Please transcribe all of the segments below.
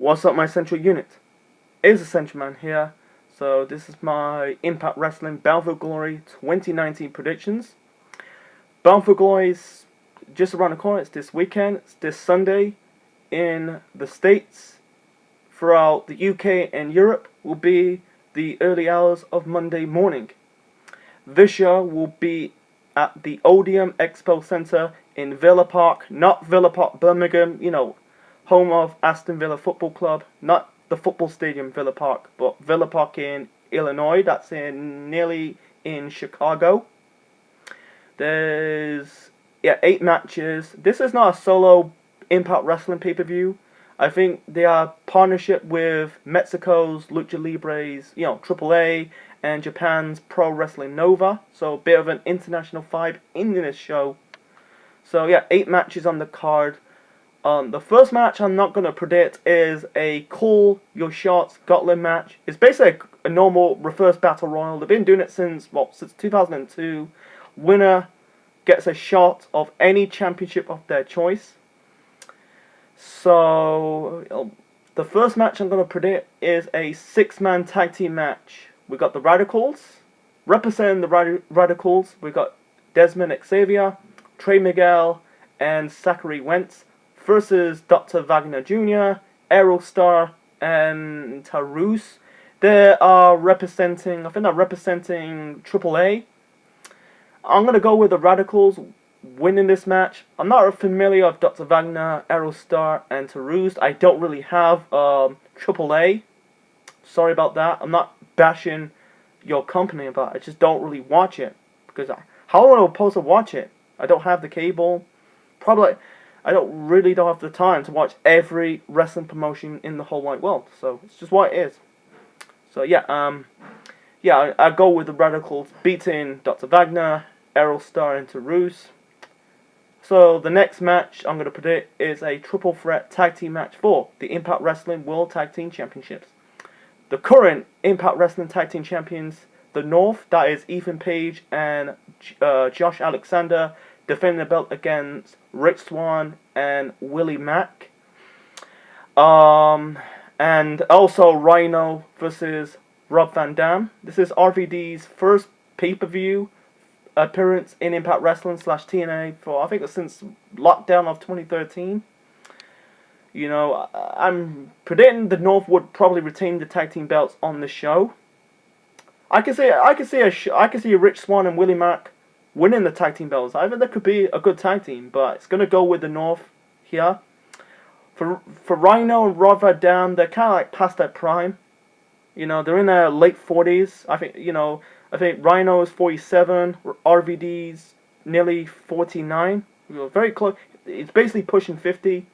What's up, my Central Unit? It's Essential Man here. So this is my Impact Wrestling Bound for Glory 2019 predictions. Bound for Glory is just around the corner. It's this weekend. It's this Sunday in the States. Throughout the UK and Europe will be the early hours of Monday morning. This show will be at the Odeum Expo Centre in Villa Park, not Villa Park, Birmingham, home of Aston Villa Football Club, not the football stadium Villa Park, but Villa Park in Illinois, that's nearly in Chicago. There's 8 matches. This is not a solo Impact Wrestling pay-per-view. I think they are partnership with Mexico's Lucha Libre's, AAA, and Japan's Pro Wrestling Nova. So a bit of an international vibe in this show. So 8 matches on the card. The first match I'm not going to predict is a Call Your Shots Gauntlet match. It's basically a normal reverse battle royal. They've been doing it since 2002. Winner gets a shot of any championship of their choice. So the first match I'm going to predict is a 6-man tag team match. We got the Radicals. Representing the Radicals, we got Desmond Xavier, Trey Miguel, and Zachary Wentz versus Dr. Wagner Jr., Aerostar, and Tarus. They are representing, AAA. I'm going to go with the Radicals winning this match. I'm not familiar with Dr. Wagner, Aerostar, and Tarus. I don't really have AAA. Sorry about that. I'm not bashing your company, but I just don't really watch it. Because how am I supposed to watch it? I don't have the cable. Probably I don't have the time to watch every wrestling promotion in the whole wide world. So it's just what it is. So I go with the Radicals beating Dr. Wagner, Aerostar, and Tarus. So the next match I'm going to predict is a triple threat tag team match for the Impact Wrestling World Tag Team Championships. The current Impact Wrestling Tag Team Champions, the North, that is Ethan Page and Josh Alexander, defending the belt against Rich Swann and Willie Mack. And also Rhino versus Rob Van Dam. This is RVD's first pay-per-view appearance in Impact Wrestling / TNA for, I think, since lockdown of 2013. I'm predicting the North would probably retain the tag team belts on the show. I can see Rich Swann and Willie Mack winning the tag team belts. I think that could be a good tag team, but it's gonna go with the North here. For Rhino and Rob Van Dam, they're kind of like past their prime. They're in their late 40s. I think Rhino is 47. RVD's nearly 49. Very close. It's basically pushing 50.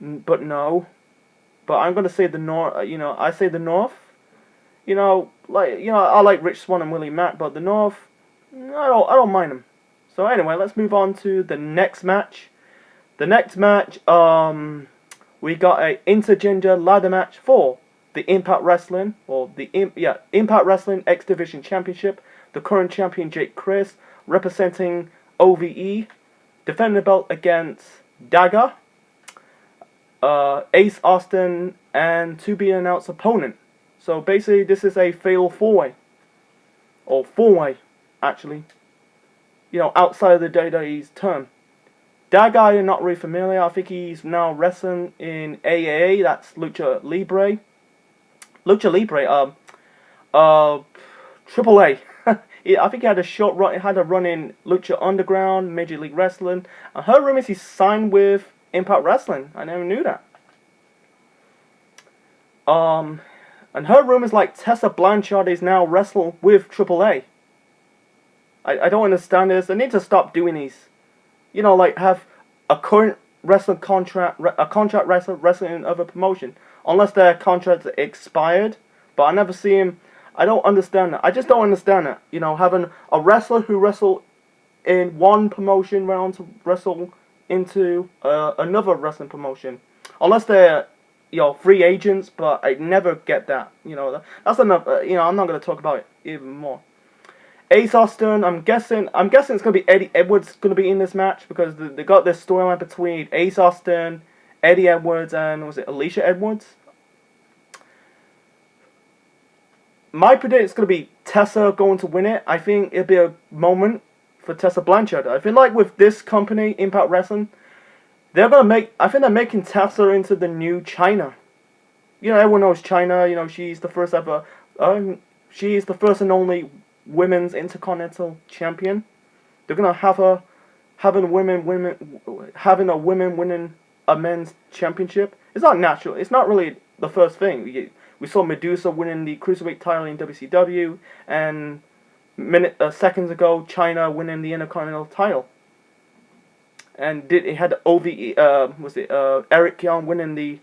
But no. But I'm gonna say the North. I say the North. I like Rich Swann and Willie Mack, but the North, I don't mind them. So anyway, let's move on to the next match. The next match, we got a intergender ladder match for the Impact Wrestling, or Impact Wrestling X Division Championship. The current champion Jake Chris, representing OVE, defending the belt against Dagger, Ace Austin, and to be announced opponent. So basically, this is a fatal 4-way, or 4-way, actually. Outside of the WWE's term. That guy I'm not really familiar. I think he's now wrestling in AAA. That's Lucha Libre. AAA. I think he had a short run. He had a run in Lucha Underground, Major League Wrestling. I heard rumors he signed with Impact Wrestling. I never knew that. And her rumors like Tessa Blanchard is now wrestle with AAA. I don't understand this. They need to stop doing these. Have a current wrestling a contract wrestler wrestling in other promotion. Unless their contract's expired. But I never see him. I don't understand that. I just don't understand that. Having a wrestler who wrestle in one promotion round to wrestle into another wrestling promotion. Unless they're free agents, but I never get that. That's enough. I'm not gonna talk about it even more. Ace Austin, I'm guessing it's gonna be Eddie Edwards gonna be in this match because they got this storyline between Ace Austin Eddie Edwards and was it Alicia Edwards? My prediction is going to be Tessa going to win it. I think it'll be a moment for Tessa Blanchard. I feel like with this company, Impact Wrestling, they're going to make... I think they're making Tessa into the new China. You know, everyone knows China. You know, she's the first ever... she's the first and only women's Intercontinental Champion. They're going to have her... having a women winning a men's championship. It's not natural. It's not really the first thing. We saw Medusa winning the Cruiserweight title in WCW, and seconds ago, China winning the Intercontinental title. And it had OVE, Eric Young winning the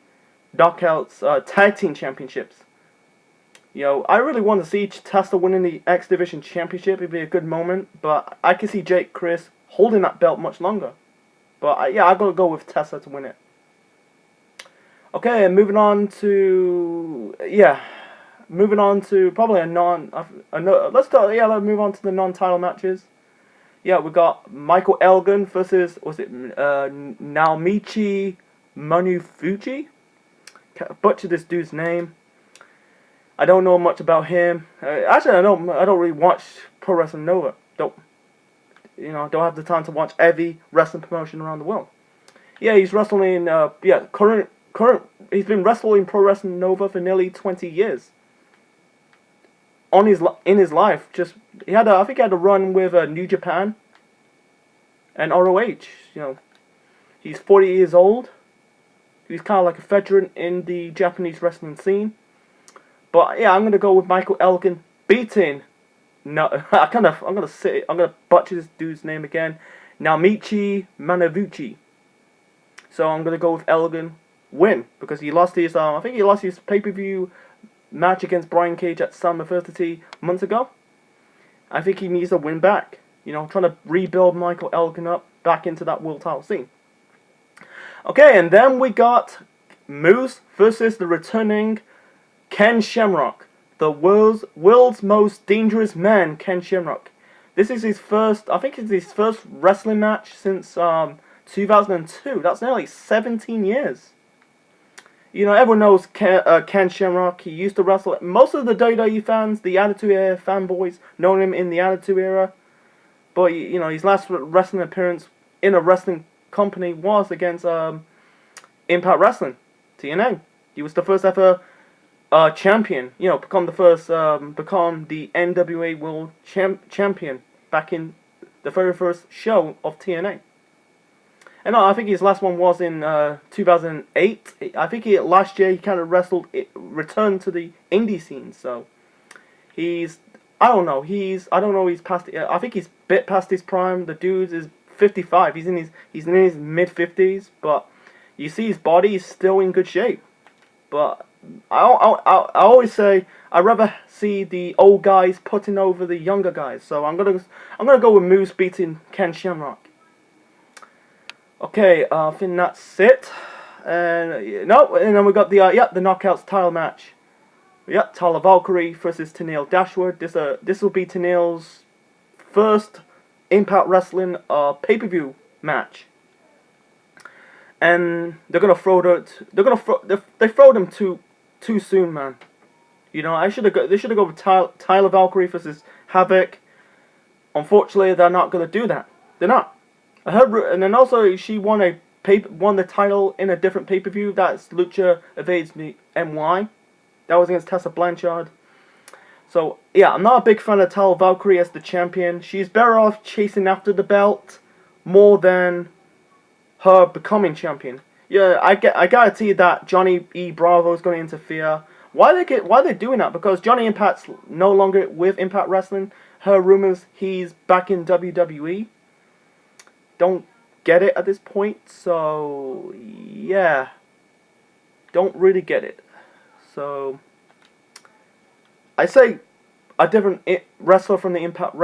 Knockouts Tag Team Championships. You know, I really want to see Tessa winning the X Division Championship. It'd be a good moment, but I can see Jake Chris holding that belt much longer. But yeah, I'm going to go with Tessa to win it. Okay, and moving on to probably let's move on to the non-title matches. Yeah, we got Michael Elgin versus, Naomichi Manufuji? Butchered this dude's name. I don't know much about him. Actually, I don't really watch Pro Wrestling Nova. Don't have the time to watch every wrestling promotion around the world. Yeah, he's wrestling he's been wrestling Pro Wrestling Nova for nearly 20 years. In his life, I think he had a run with New Japan and ROH. You know, he's 40 years old. He's kind of like a veteran in the Japanese wrestling scene. But yeah, I'm gonna go with Michael Elgin beating. No, I'm gonna butcher this dude's name again. Naomichi Manufuji. So I'm gonna go with Elgin win because he lost his I think he lost his pay-per-view match against Brian Cage at Summerfest months ago. I think he needs a win back. You know, trying to rebuild Michael Elgin up back into that world title scene. Okay, and then we got Moose versus the returning Ken Shamrock, the world's most dangerous man, Ken Shamrock. This is his first, I think it's his first wrestling match since 2002. That's nearly 17 years. You know, everyone knows Ken Shamrock. He used to wrestle. Most of the WWE fans, the Attitude Era fanboys, know him in the Attitude Era. But, you know, his last wrestling appearance in a wrestling company was against Impact Wrestling, TNA. He was the first ever champion. You know, become the NWA World Champion back in the very first show of TNA. And I think his last one was in 2008. I think last year he kind of returned to the indie scene. So he's past. I think he's a bit past his prime. The dude is 55. He's in his mid 50s, but you see his body is still in good shape. But I always say I'd rather see the old guys putting over the younger guys. So I'm gonna go with Moose beating Ken Shamrock. Okay, I think that's it. And then we got the Knockouts title match. Yeah, Tyler Valkyrie versus Tenille Dashwood. This will be Tenille's first Impact Wrestling pay-per-view match. And they throw them too soon, man. You know, they should have go with Tyler Valkyrie versus Havoc. Unfortunately, they're not gonna do that. They're not. I heard, and then also she won the title in a different pay-per-view. That's Lucha Evades NY. That was against Tessa Blanchard. So yeah, I'm not a big fan of Tyler Valkyrie as the champion. She's better off chasing after the belt more than her becoming champion. Yeah, I guarantee that Johnny E. Bravo is going to interfere. Why are they doing that? Because Johnny Impact's no longer with Impact Wrestling. Her rumors he's back in WWE. Don't get it at this point. So yeah, don't really get it. So I say a different wrestler from the Impact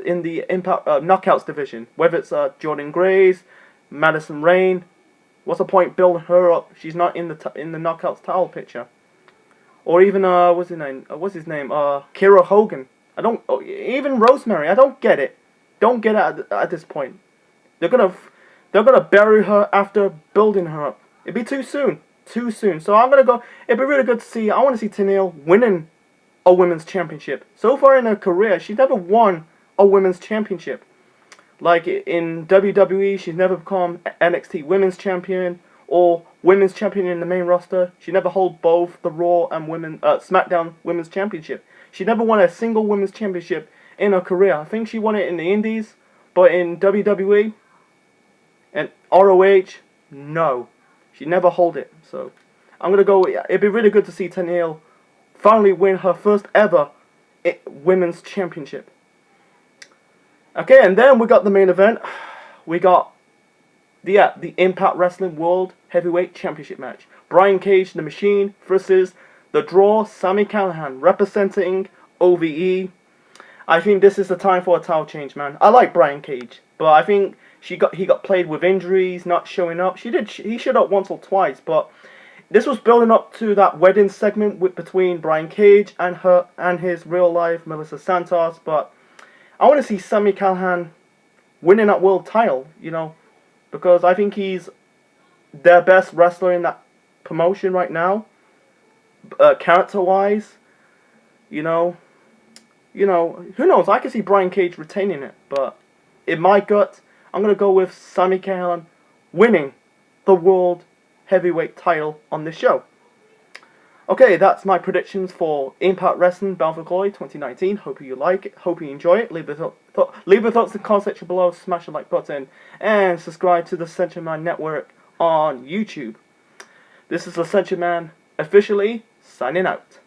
in the Impact Knockouts division. Whether it's Jordan Grace, Madison Rayne. What's the point building her up? She's not in the Knockouts title picture. Or even what's his name? Kira Hogan. Even Rosemary. I don't get it. Don't get it at this point. They're gonna bury her after building her up. It'd be too soon. Too soon. So I'm gonna go. It'd be really good to see. I want to see Tenille winning a women's championship. So far in her career, she's never won a women's championship. Like in WWE, she's never become NXT Women's Champion or Women's Champion in the main roster. She never held both the Raw and SmackDown Women's Championship. She never won a single Women's Championship in her career. I think she won it in the Indies, but in WWE and ROH, no. She never hold it. So I'm going to go, it'd be really good to see Tenille finally win her first ever Women's Championship. Okay, and then we got the main event. We got the Impact Wrestling World Heavyweight Championship match. Brian Cage, the Machine, versus the Draw, Sami Callihan, representing OVE. I think this is the time for a title change, man. I like Brian Cage, but I think he got played with injuries, not showing up. He showed up once or twice, but this was building up to that wedding segment between Brian Cage and his real life Melissa Santos, but I want to see Sami Callihan winning that world title, because I think he's their best wrestler in that promotion right now, character-wise. Who knows? I can see Brian Cage retaining it, but in my gut, I'm going to go with Sami Callihan winning the world heavyweight title on this show. Okay, that's my predictions for Impact Wrestling Bound for Glory 2019. Hope you like it. Hope you enjoy it. Leave your thoughts in the comment section below. Smash the like button. And subscribe to the Century Man Network on YouTube. This is the Century Man officially signing out.